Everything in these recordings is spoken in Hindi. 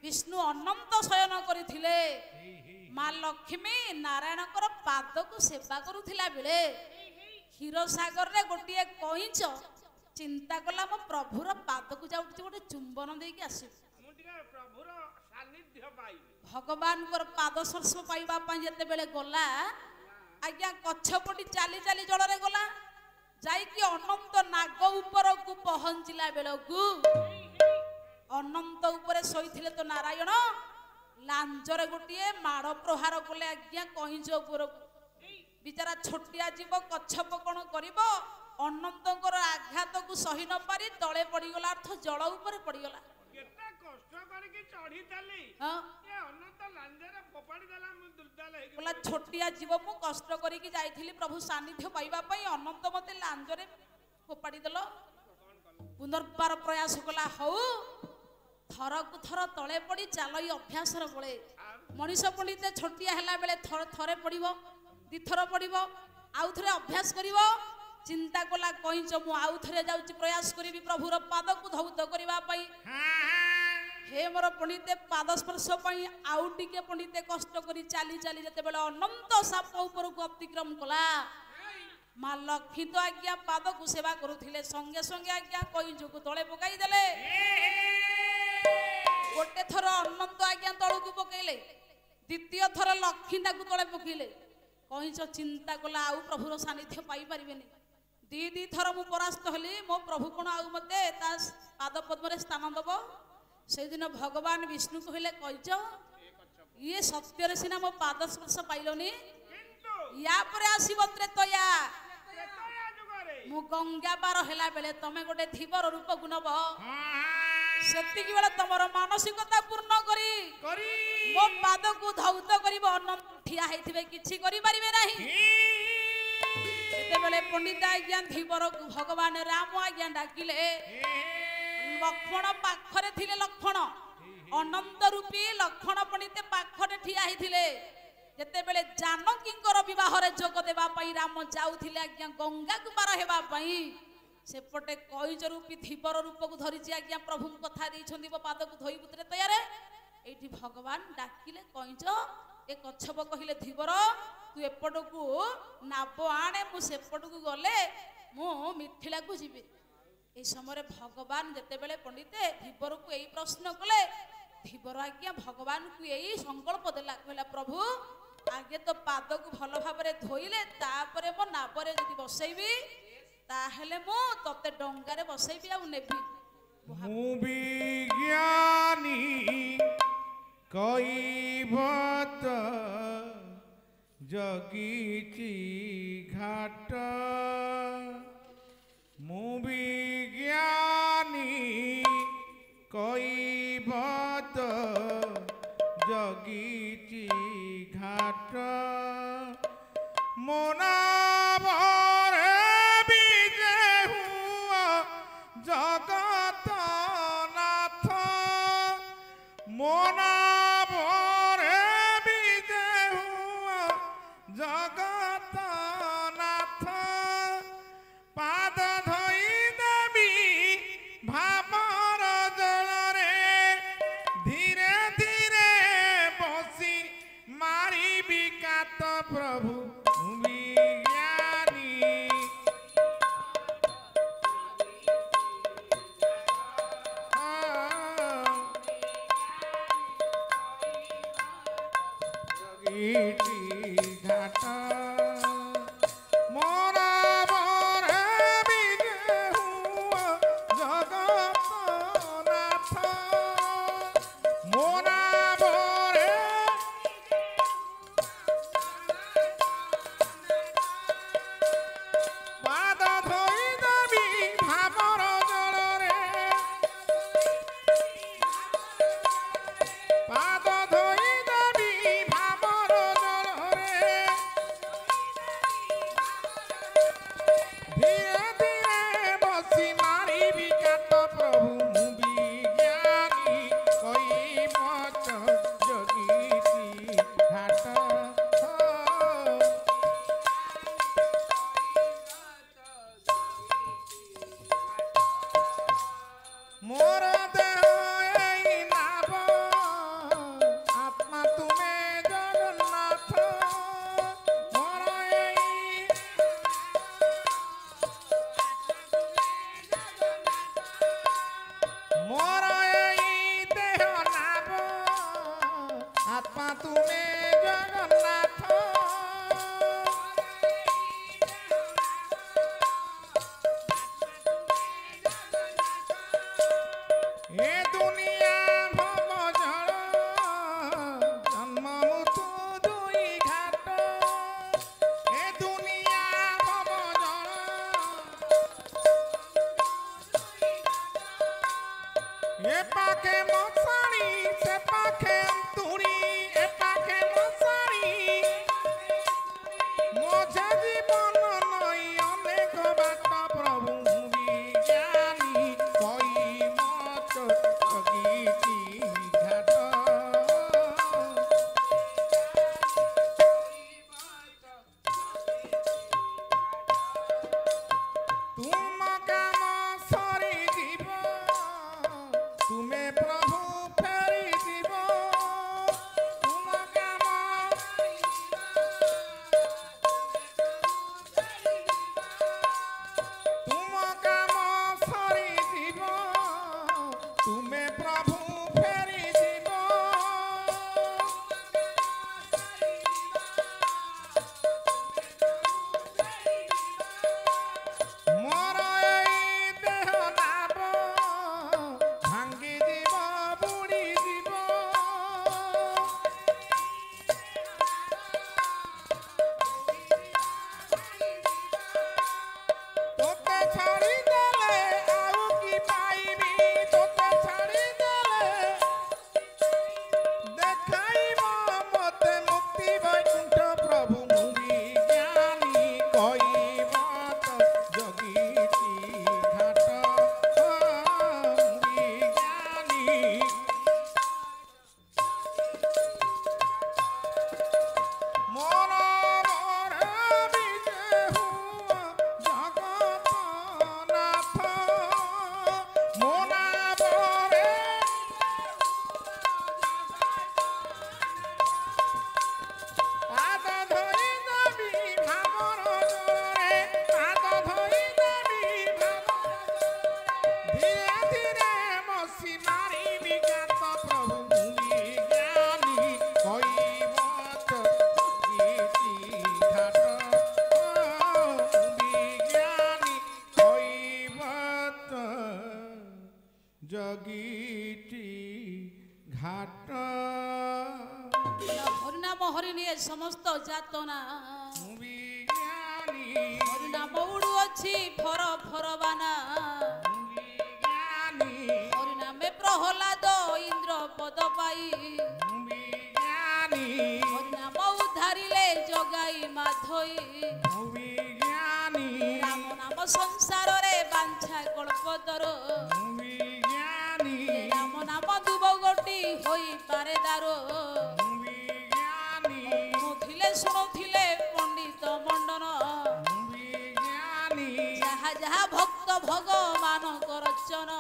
विष्णु अनंत शयन करथिले माँ लक्ष्मी नारायण पाद को सेवा करुथिला बेले क्षीर सागर रे गोटे कईच चिंता कला मो प्रभुर पाद को जाऊँ गोटे चुंबन देकी आस भगवान पाद स्पर्श पाइबा जिते बेले गला आज्ञा कछपटी चाली चाली जल रे गला जाइकी अनंत नाग ऊपर को पहुंचला बेलू अनंत ऊपर शोइथिले तो नारायण लांजरे गोटे माड़ प्रहार कले आज्ञा कईच ऊपर बिचारा छोटिया जीव कच्छप कौन कर अनंतर आघात को सही न पारी तले पड़गला अर्थ जल ऊपर पड़गला छोटिया जीव मु कष्ट करी जाइथिली प्रभु सानिध्य पाइबा अनंत मते लांजरे फोपाड़ी देल पुनर्बार प्रयास कला हौ थर को थर तले पड़ी चल अभ्यास बड़े मनीष पंडित छोटिया है बेले थरे पड़ो दिथर पड़ो आउ थे अभ्यास कर चिंता कला कहीच मु आउ थे जाऊँ प्रयास करी प्रभुर पाद को धौत करने हे मोर पंडित पाद स्पर्श आउ टिके पंडित कष्ट करी चली चली जिते बेले अनंत साप ऊपर को अतिक्रम कला माँ लक्ष्मी तो आज्ञा पाद को सेवा करुले संगे संगे आज्ञा कईच को तले पकई देले गोटे थर अनंत आज्ञा तल को पकईले द्वितीय थर लक्ष्मी को तले पकईले कईच चिंता कला आउ प्रभुर सानिध्य पाई परिबेनी दी थर मु परास्त हली मो प्रभु कौन आउ मते पाद पद्म स्थान दब से दिन भगवान विष्णु कहले कईच ये सत्य सीना मो पाद स्पर्श पाइलनी या परे आसीबो त्रेतया मु गंगा पार हैला बेले तमे गोटे धीवर रूप को नब सेतिकी बेले तमर मानसिकता पूर्ण करी मो पाद को धौत करिवो अनंत ठिया हेथिबे किछि करि परिबे नाही एते बेले पंडित आज्ञा धीवर को भगवान राम आज्ञा डाकिले लक्ष्मण पाखरे थिले लक्ष्मण अनंत रूपी लक्ष्मण पंडित पाखरे ठिया हेथिले जेते बेले जानकींकर विवाह रे जोग देबा पई राम जाउथिले आज्ञा गंगा को पार हेबा पई सेपटे कईच रूपी धीवर रूप को धरिछि आज्ञा प्रभु कथा दैछन्ति बो पाद को धोई पुत्रे तयारे एठी भगवान डाकिले कईच ए कच्छप कहिले धीवर तू एपट को नाब आणे मु सेपट को गले मु मिथिला को जीवे ए समय भगवान जेते बेले पंडित धीवर को एई प्रश्न कले धीवर आज्ञा भगवान को एई संकल्प देला कहला प्रभु आगे तो पाद को भल भाव धोइले तापरे मो नाबरे जदि बसैबी ताहेले मो तते डंगारे बसैबी आ नेबी मु विज्ञानी कईबत जगीची घाट मु विज्ञानी कईबत जगीची घाट मोना भरे विजे हुआ जगत नाथ मोना भरे विजे हुआ जगत नाथ पाद धोई देवी भावर जल धीरे धीरे बसी मारी विकात प्रभु विज्ञानी घाट मोरा मोरे विजे हुआ जगत नाथ मोरा मोरे पाद धोई देवी भावर जलरे पाद धोई देवी भावर जलरे পাখে তুড়ি এ পাখে মশারি মঝে জীবন নই অনেক বাট প্রভু বিজ্ঞানী কই মত জগিছি ঘাট তুম কাম সরি জীব তুমে প্রভু ফেরি দিব তুম কাম তুম কাম সরি জীব তুমে প্রভু ফেরি দিব মোর এই দেহ নাব ভাঙ্গি দিব বুড়ি দিব তোতে ছাড়ি দেলে আউ কি পাইবি তোতে ছাড়ি দেলে দেখাইব মতে মুক্তি বৈকুণ্ঠ প্রভু মুনি জ্ঞানী কইব তো জগিছি ঘাট মুনি জ্ঞানী মোর মোর বিজে হুয়া জগত নাথ মোনা বরে পাদ ধরি দেবি ভাবর জোরে পাদ ধরি দেবি ভাবর ধীরে ধীরে মসি মারিবি গাত প্রভু মুনি জ্ঞানী কইব তো জগিছি ঘাট মুনি জ্ঞানী কইব তো জগিছি ঘাট হরিনাম হরি নিয়ে সমস্ত যাতনা মুনি জ্ঞানী হরিনাম উড়ুଅଛି ଫର ଫରବାନା মুনি জ্ঞানী হরিনামে প্রহ্লাদ ইন্দ্র পদ পাই মুনি জ্ঞানী হরিনাম উদ্ধারিলে জগাই মাধই মুনি জ্ঞানী রাম নাম সংসারে বাঞ্ছা কল্পতর মুনি জ্ঞানী রাম নাম দুব গোটি হই পারে দারো মুনি জ্ঞানী শুনুথিলে শুনুথিলে পণ্ডিত মণ্ডন মুনি জ্ঞানী যাহা যাহা ভক্ত ভগবানଙ୍କର ରଚନ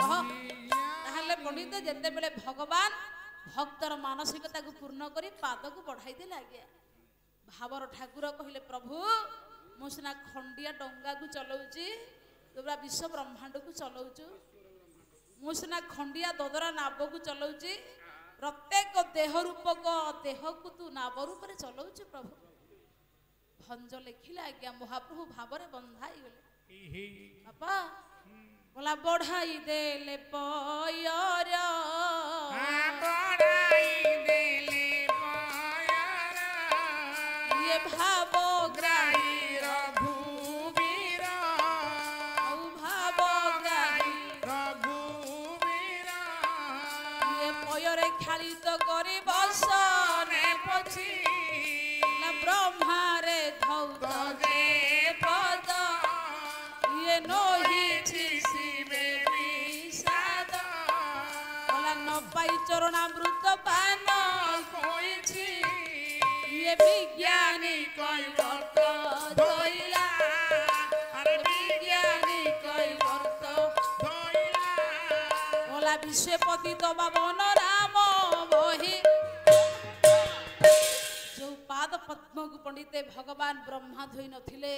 মুনি জ্ঞানী ତାହେଲେ ପଣ୍ଡିତ ଯେତେବେଳେ ଭଗବାନ ଭକ୍ତର ମାନସିକତାକୁ ପୂର୍ଣ୍ଣ କରି ପାଦକୁ ବଢାଇ ଦେଲେ ଆଜ୍ଞା ଭାବର ଠାକୁର କହିଲେ ପ୍ରଭୁ ମୁଁ ସିନା ଖଣ୍ଡିଆ ଡଙ୍ଗାକୁ ଚଲଉଛି ତୁ ପୁରା ବିଶ୍ୱ ବ୍ରହ୍ମାଣ୍ଡକୁ ଚଲଉଛୁ ମୁଁ ସିନା ଖଣ୍ଡିଆ ଦଦରା ନାବକୁ ଚଲଉଛି ପ୍ରତ୍ୟେକ ଦେହ ରୂପକ ଦେହକୁ ତୁ ନାବ ରୂପରେ ଚଲଉଛୁ ପ୍ରଭୁ ଭଞ୍ଜ ଲେଖିଲେ ଆଜ୍ଞା ମହାପ୍ରଭୁ ଭାବରେ ବନ୍ଧା ହେଇଗଲେ ବାପା ବୋଲା ବଢାଇ ଦେଲେ ପୟର ବড়াই দেলে পয়ার ଇଏ ଭାବ গ্রাই রঘুবীর ଆଉ ଭାବ গ্রাই রঘুবীর ଇଏ ପୟରେ ଖାଳିତ କରି ବସନେ ପଛି ନା ବ୍ରହ୍ମାରେ ଧୌତ তজে ପଦ ଇଏ ନହିଛି ଶିବେ ବିଷାଦ ବୋଲା ନ ପାଇ ଚରଣାମୃତ ପାନ কইছি ଇଏ ବିଜ୍ଞାନୀ কইবত ଧଇଲା আরে ବିଜ୍ଞାନୀ কৈବର୍ତ ধইলা ବୋଲା ବିଶ୍ୱପତି ତ ବାବନ ରାମ ବହି ଯୋଉ ପାଦ ପଦ୍ମକୁ ପଣ୍ଡିତେ ଭଗବାନ ବ୍ରହ୍ମା ଧୋଇ ନଥିଲେ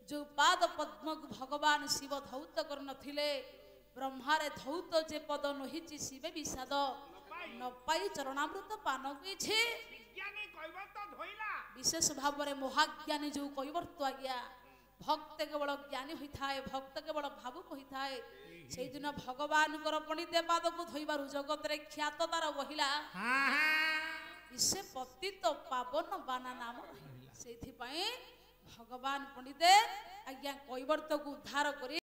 ଯୋଉ ପାଦ ପଦ୍ମକୁ ଭଗବାନ ଶିବ ଧୌତ କରିନଥିଲେ ବ୍ରହ୍ମାରେ ଧୌତ ଯେ ପଦ ନହିଛି ଶିବେ ବିଷାଦ ନ ପାଇ ଚରଣାମୃତ ପାନ କିଛି বিজ্ঞানী কইবত ধইলা ବିଶେଷ ଭାବରେ ମହାଜ୍ଞାନୀ ଯୋଉ কৈବର୍ତ ଆଜ୍ଞା ଭକ୍ତ କେବଳ ଜ୍ଞାନୀ ହୋଇଥାଏ ଭକ୍ତ କେବଳ ଭାବୁକ ହୋଇଥାଏ ସେଇଦିନ ଭଗବାନଙ୍କର ପଣ୍ଡିତେ ପାଦକୁ ଧୋଇବାରୁ ଜଗତରେ ଖ୍ୟାତ ତାର ବହିଲା ସେ ପତିତ ପାବନ ବାନା ନାମ ରହିଲା ସେଇଥିପାଇଁ ଭଗବାନ ପଣ୍ଡିତେ ଆଜ୍ଞା কৈବର୍ତ୍ତକୁ ଉଦ୍ଧାର କରି